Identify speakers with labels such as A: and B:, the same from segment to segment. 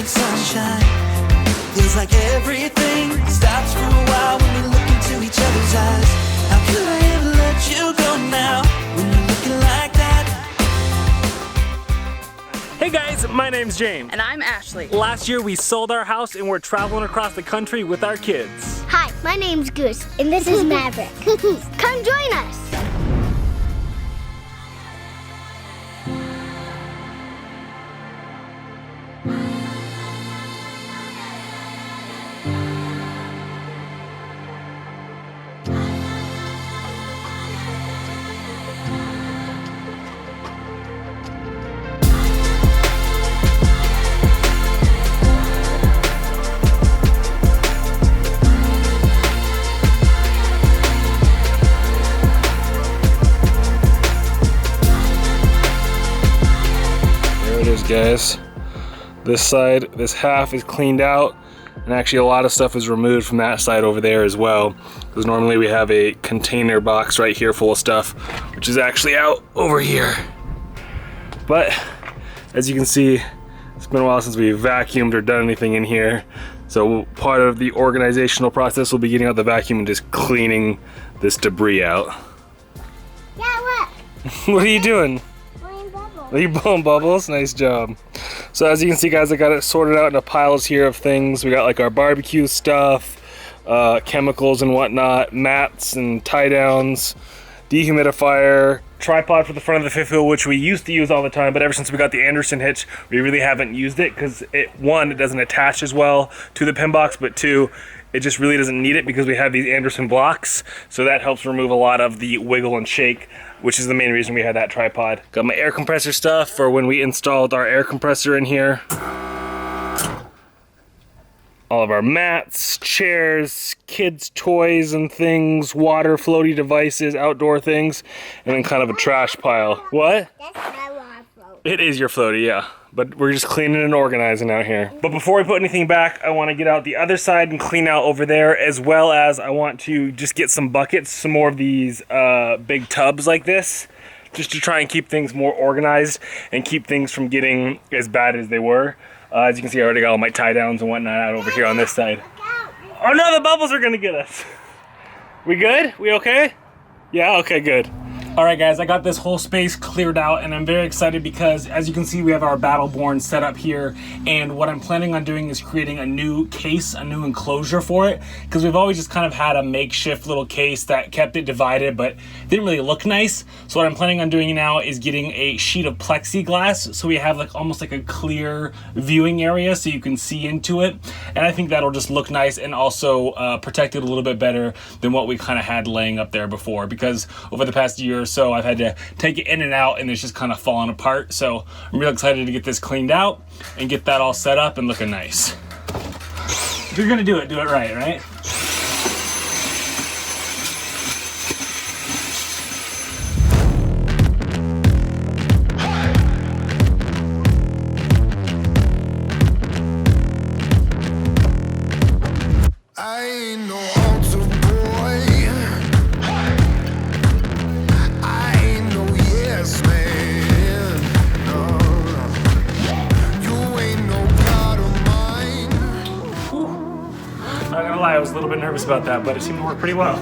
A: and sunshine. Feels like everything stops for a while when we look into each other's eyes. How could I ever let you go now when you're looking like that?
B: Hey guys, my name's James.
C: And I'm Ashley.
B: Last year we sold our house and we're traveling across the country with our kids.
D: Hi, my name's Goose, and this is Maverick. Come join us.
B: Guys, this side, this half is cleaned out, and actually a lot of stuff is removed from that side over there as well, because normally we have a container box right here full of stuff, which is actually out over here. But as you can see, it's been a while since we vacuumed or done anything in here, so part of the organizational process will be getting out the vacuum and just cleaning this debris out.
D: Yeah, what?
B: What are you doing? Are you blowing bubbles? Nice job. So as you can see, guys, I got it sorted out into piles here of things. We got like our barbecue stuff, chemicals and whatnot, mats and tie downs, dehumidifier, tripod for the front of the fifth wheel, which we used to use all the time, but ever since we got the Anderson hitch, we really haven't used it because one, it doesn't attach as well to the pin box, but two, it just really doesn't need it because we have these Anderson blocks, so that helps remove a lot of the wiggle and shake, which is the main reason we had that tripod. Got my air compressor stuff for when we installed our air compressor in here. All of our mats, chairs, kids' toys and things, water, floaty devices, outdoor things, and then kind of a trash pile. What?
D: That's my water float.
B: It is your floaty, yeah. But we're just cleaning and organizing out here. But before we put anything back, I want to get out the other side and clean out over there, as well as I want to just get some buckets, some more of these big tubs like this, just to try and keep things more organized and keep things from getting as bad as they were. As you can see, I already got all my tie downs and whatnot out over here on this side. Oh no, the bubbles are gonna get us. We good? We okay? Yeah, okay, good. All right, guys, I got this whole space cleared out, and I'm very excited because, as you can see, we have our Battel Born set up here, and what I'm planning on doing is creating a new case, a new enclosure for it, because we've always just kind of had a makeshift little case that kept it divided, but didn't really look nice. So what I'm planning on doing now is getting a sheet of plexiglass, so we have like almost like a clear viewing area so you can see into it, and I think that'll just look nice and also protect it a little bit better than what we kind of had laying up there before, because over the past year or so I've had to take it in and out and it's just kind of falling apart. So I'm real excited to get this cleaned out and get that all set up and looking nice. If you're gonna do it right, right? I was a little bit nervous about that, but it seemed to work pretty well.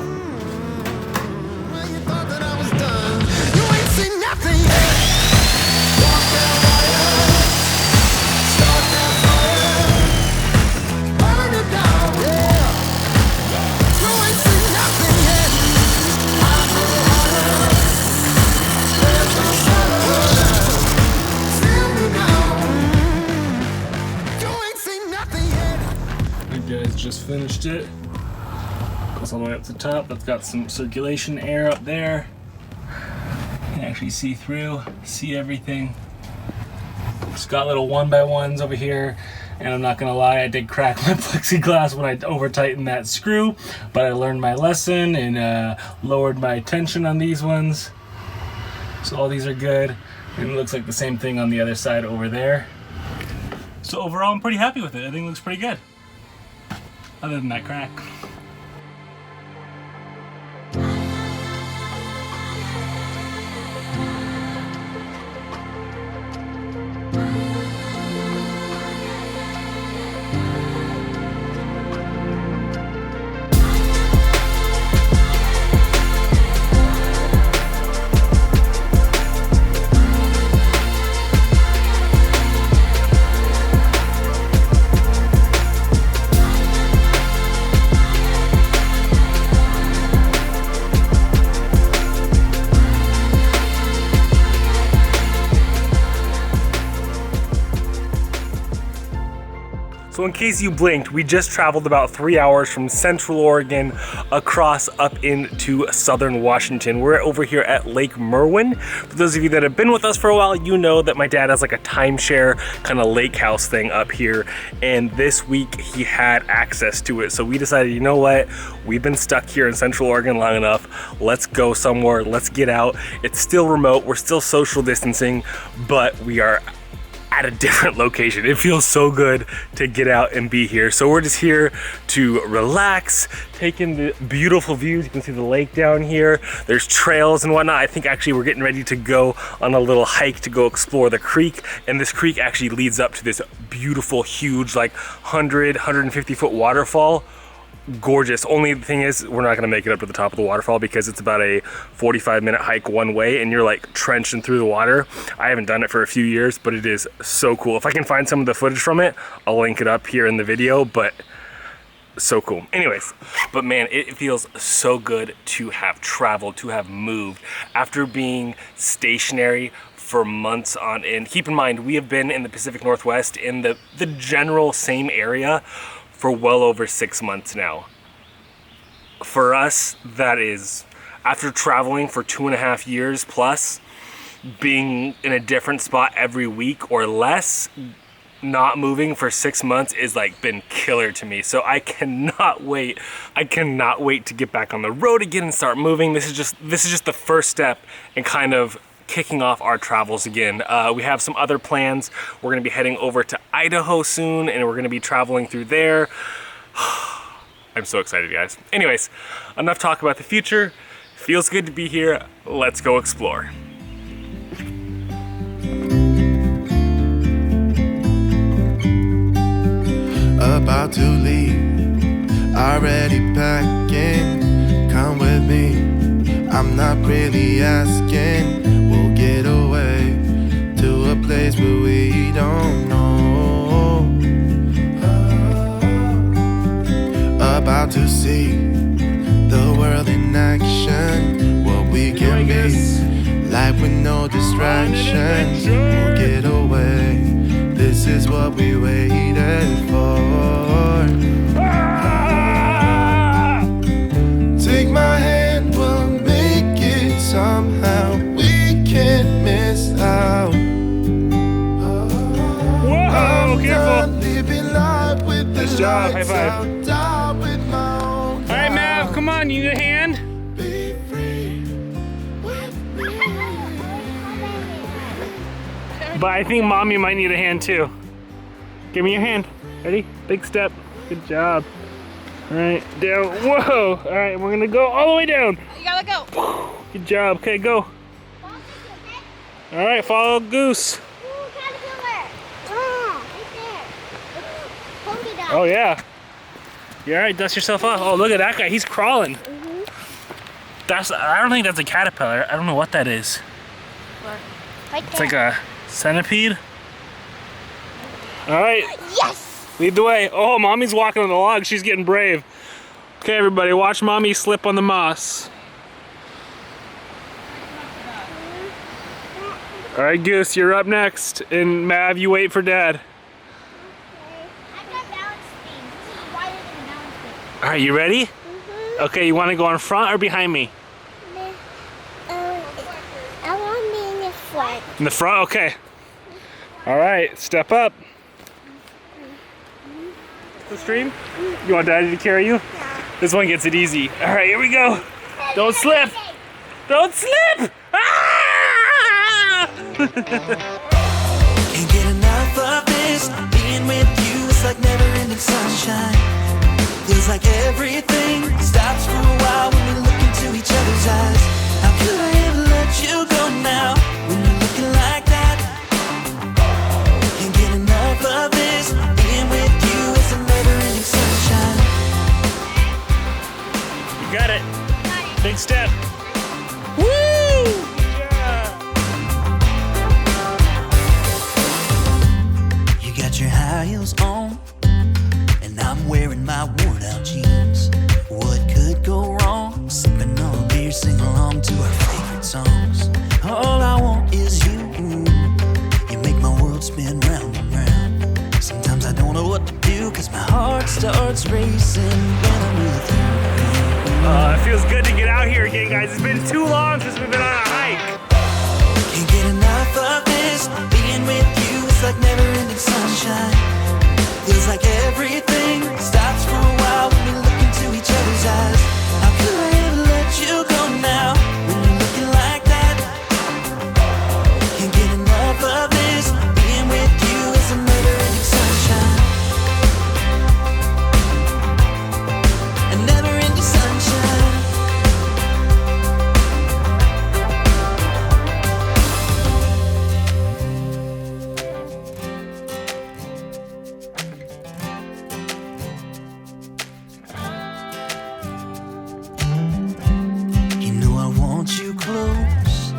B: Just finished it. Goes all the way up to the top. That's got some circulation air up there. You can actually see through, see everything. It's got little 1x1s over here, and I'm not gonna lie, I did crack my plexiglass when I over tightened that screw, but I learned my lesson and lowered my tension on these ones. So all these are good, and it looks like the same thing on the other side over there. So overall, I'm pretty happy with it. I think it looks pretty good. Other than that crack. So in case you blinked, we just traveled about 3 hours from Central Oregon across up into Southern Washington. We're over here at Lake Merwin. For those of you that have been with us for a while, you know that my dad has like a timeshare kind of lake house thing up here. And this week he had access to it. So we decided, you know what? We've been stuck here in Central Oregon long enough. Let's go somewhere. Let's get out. It's still remote. We're still social distancing, but we are at a different location. It feels so good to get out and be here. So we're just here to relax, take in the beautiful views. You can see the lake down here. There's trails and whatnot. I think actually we're getting ready to go on a little hike to go explore the creek. And this creek actually leads up to this beautiful, huge, like 150 foot waterfall. Gorgeous. Only thing is, we're not gonna make it up to the top of the waterfall because it's about a 45-minute hike one way and you're like trenching through the water. I haven't done it for a few years, but it is so cool. If I can find some of the footage from it, I'll link it up here in the video, but so cool. Anyways, but man, it feels so good to have traveled, to have moved after being stationary for months on end. Keep in mind, we have been in the Pacific Northwest in the general same area for well over 6 months now. For us, that is, after traveling for 2.5 years plus, being in a different spot every week or less, not moving for 6 months is like been killer to me. So I cannot wait. I cannot wait to get back on the road again and start moving. This is just the first step in kind of kicking off our travels again. We have some other plans. We're gonna be heading over to Idaho soon and we're gonna be traveling through there. I'm so excited, guys. Anyways, enough talk about the future. Feels good to be here. Let's go explore.
C: About to leave, already packing. Come with me, I'm not really asking. We'll get away to a place where we don't know. About to see the world in action. What we can be, like with no distractions. We'll get away, this is what we waited for. Take my hand, we'll make it somehow. We can't miss out.
B: Whoa, careful.
C: Living life with
B: Nice
C: the
B: job, high
C: lights
B: five.
C: out, die with my own.
B: All right, Mav, come on, you need a hand?
C: Be free with me.
B: But I think Mommy might need a hand too. Give me your hand. Ready? Big step. Good job. All right, down. Whoa. All right, we're gonna go all the way down.
E: You gotta go.
B: Good job. Okay, go. All right, follow Goose. Oh yeah. You all right? Dust yourself off. Oh, look at that guy. He's crawling. I don't think that's a caterpillar. I don't know what that is. It's like a centipede. All right.
D: Yes!
B: Lead the way. Oh, Mommy's walking on the log. She's getting brave. Okay, everybody, watch Mommy slip on the moss. All right, Goose, you're up next. And Mav, you wait for Dad.
D: I've got balance beams. This is wider than a balance beam.
B: All right, you ready? Okay, you want to go in front or behind me?
D: I want to be in the front.
B: In the front? Okay. All right, step up. The stream? You want Daddy to carry you?
D: Yeah.
B: This one gets it easy. All right, here we go. Don't slip. Don't slip! Ah!
A: Can't get enough of this. Being with you is like never-ending sunshine. Feels like everything stops for a while when we look into each other's eyes. How could I ever let you go now when you're looking like that? Can't get enough of this. Being with you is a never-ending sunshine.
B: You got it. Big step. Woo! Yeah.
A: You got your high heels on, and I'm wearing my worn-out jeans. What could go wrong? Sipping on a beer, sing along to our favorite song. missing when I'm with you.
B: It feels good to get out here again, guys. It's been too long since we've been on a hike.
A: Can't get enough of this. Being with you is like never-ending sunshine. Feels like everything stops for a while when we look into each other's eyes. How could I ever let you go now when you're looking like that? Can't get enough of this. Being with you is a never-ending sunshine. A never-ending sunshine. You know I want you close.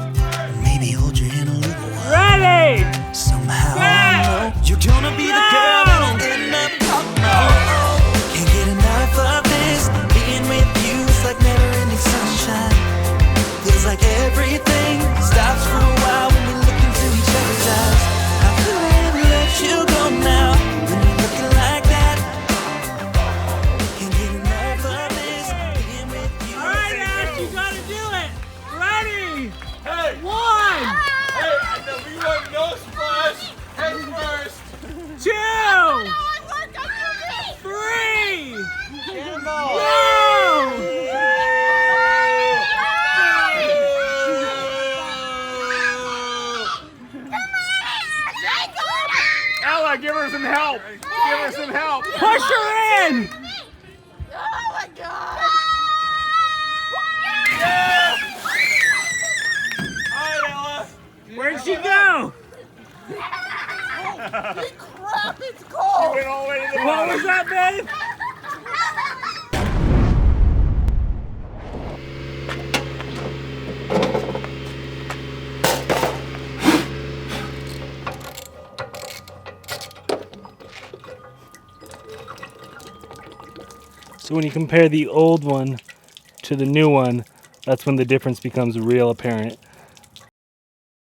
A: Maybe hold your hand a little while.
B: Ready!
A: Somehow I know you're gonna be the girl that I'll end up talking about. Can't get enough of this. Being with you is like never-ending sunshine. Feels like everything stops for a while when we look into each other's eyes. How could I ever let you go now when you're looking like that? Can't get enough of this. Being with you.
E: All right, Ash, you gotta do it. Ready?
F: Hey!
E: One,
F: Hey, we want no splash! Head first!
E: 2,
D: I worked on your feet.
E: 3,
F: Cannonball!
E: go!
F: Ella, give her some help! Give her some help!
E: Push her in.
D: Oh my god!
F: Alright, Ella!
E: Where'd she go?
D: Crap, it's cold!
F: Went all the way to the
E: What
F: bottom.
E: was that, babe?
B: So when you compare the old one to the new one, that's when the difference becomes real apparent.